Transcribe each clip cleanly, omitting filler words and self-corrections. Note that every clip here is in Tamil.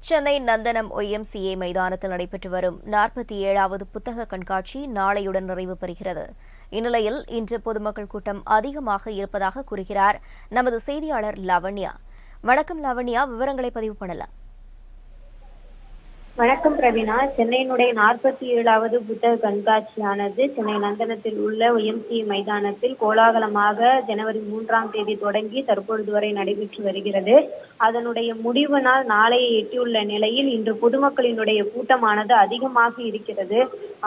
சென்னை நந்தனம் OMCA மைதானத்தில் நடைபெற்று வரும் 47வது புத்தக கண்காட்சி நாளையுடன் நிறைவு பெறுகிறது. இந்நிலையில் இன்று பொதுமக்கள் கூட்டம் அதிகமாக இருப்பதாக கூறுகிறார் நமது செய்தியாளர் லாவண்யா. வணக்கம் லாவண்யா, விவரங்களை பதிவு பண்ணலாம். வணக்கம் பிரவீனா. சென்னையினுடைய 47வது புத்தக கண்காட்சியானது சென்னை நந்தனத்தில் உள்ள OMCA மைதானத்தில் கோலாகலமாக ஜனவரி 3ஆம் தேதி தொடங்கி தற்பொழுது வரை நடைபெற்று வருகிறது. அதனுடைய முடிவு நாள் நாளையை எட்டியுள்ள நிலையில் இன்று பொதுமக்களினுடைய கூட்டமானது அதிகமாக இருக்கிறது.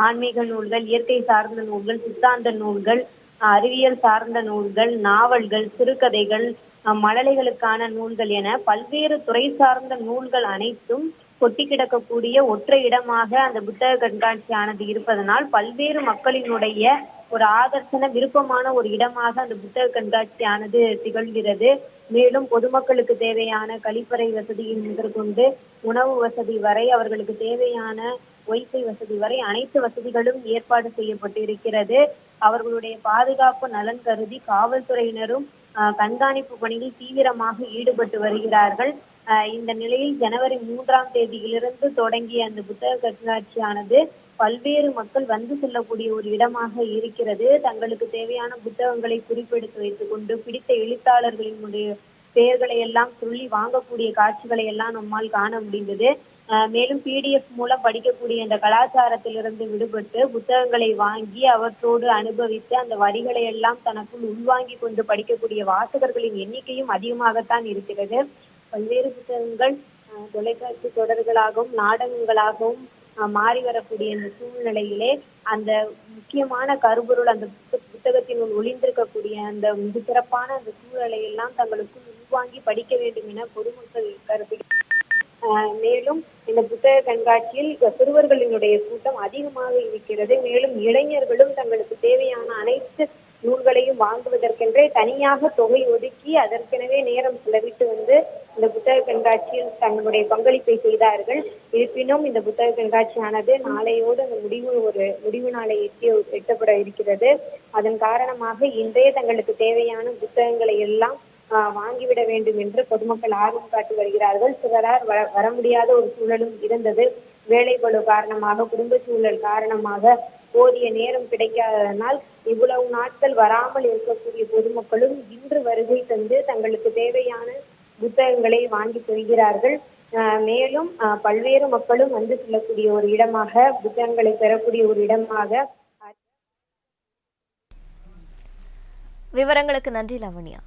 ஆன்மீக நூல்கள், இயற்கை சார்ந்த நூல்கள், சித்தாந்த நூல்கள், அறிவியல் சார்ந்த நூல்கள், நாவல்கள், சிறுகதைகள், மழலைகளுக்கான நூல்கள் என பல்வேறு துறை சார்ந்த நூல்கள் அனைத்தும் கொட்டி கிடக்கக்கூடிய ஒற்றை இடமாக அந்த புத்தக கண்காட்சியானது இருப்பதனால் பல்வேறு மக்களினுடைய ஒரு ஆதர்சன விருப்பமான ஒரு இடமாக அந்த புத்தக கண்காட்சியானது திகழ்கிறது. மேலும் பொதுமக்களுக்கு தேவையான கழிப்பறை வசதியில் முதற்கொண்டு உணவு வசதி வரை, அவர்களுக்கு தேவையான வைஃபை வசதி வரை அனைத்து வசதிகளும் ஏற்பாடு செய்யப்பட்டு இருக்கிறது. அவர்களுடைய பாதுகாப்பு நலன் கருதி காவல்துறையினரும் கண்காணிப்பு பணியில் தீவிரமாக ஈடுபட்டு வருகிறார்கள். இந்த நிலையில் ஜனவரி 3ஆம் தேதியிலிருந்து தொடங்கிய அந்த புத்தக கண்காட்சியானது பல்வேறு மக்கள் வந்து செல்லக்கூடிய ஒரு இடமாக இருக்கிறது. தங்களுக்கு தேவையான புத்தகங்களை குறிப்பெடுத்து வைத்துக் கொண்டு பிடித்த எழுத்தாளர்களினுடைய பெயர்களை எல்லாம் சொல்லி வாங்கக்கூடிய காட்சிகளை எல்லாம் நம்மால் காண முடிந்தது. மேலும் PDF மூலம் படிக்கக்கூடிய இந்த கலாச்சாரத்திலிருந்து விடுபட்டு புத்தகங்களை வாங்கி அவற்றோடு அனுபவித்து அந்த வரிகளை எல்லாம் தனக்குள் உள்வாங்கி கொண்டு படிக்கக்கூடிய வாசகர்களின் எண்ணிக்கையும் அதிகமாகத்தான் இருக்கிறது. பல்வேறு புத்தகங்கள் தொலைக்காட்சி தொடர்களாகவும் நாடகங்களாகவும் மாறி வரக்கூடிய இந்த சூழ்நிலையிலே அந்த முக்கியமான கருப்பொருள் அந்த புத்தகத்தினுள் ஒளிந்திருக்கக்கூடிய அந்த மிக சிறப்பான அந்த சூழலை எல்லாம் தங்களுக்குள் உள்வாங்கி படிக்க வேண்டும் என பொதுமக்கள் கருதுகிறார். மேலும் இந்த புத்தக கண்காட்சியில் சிறுவர்களினுடைய கூட்டம் அதிகமாக இருக்கிறது. மேலும் இளைஞர்களும் தங்களுக்கு தேவையான அனைத்து நூல்களையும் வாங்குவதற்கென்றே தனியாக தொகை ஒதுக்கி அதற்கெனவே நேரம் செலவிட்டு வந்து இந்த புத்தக கண்காட்சியில் தங்களுடைய பங்களிப்பை செய்தார்கள். இருப்பினும் இந்த புத்தக கண்காட்சியானது நாளையோடு அந்த முடிவு நாளை எட்டப்பட இருக்கிறது. அதன் காரணமாக இன்றே தங்களுக்கு தேவையான புத்தகங்களை எல்லாம் வாங்கிவிட வேண்டும் என்று பொதுமக்கள் ஆர்வம் காட்டி வருகிறார்கள். சிலரால் வர முடியாத ஒரு சூழலும் இருந்தது. வேலை பளு காரணமாக, குடும்ப சூழல் காரணமாக போதிய நேரம் கிடைக்காததனால் இவ்வளவு நாட்கள் வராமல் இருக்கக்கூடிய பொதுமக்களும் இன்று வருகை தந்து தங்களுக்கு தேவையான புத்தகங்களை வாங்கி கொள்கிறார்கள். மேலும் பல்வேறு மக்களும் வந்து செல்லக்கூடிய ஒரு இடமாக, புத்தகங்களை பெறக்கூடிய ஒரு இடமாக. விவரங்களுக்கு நன்றி லாவண்யா.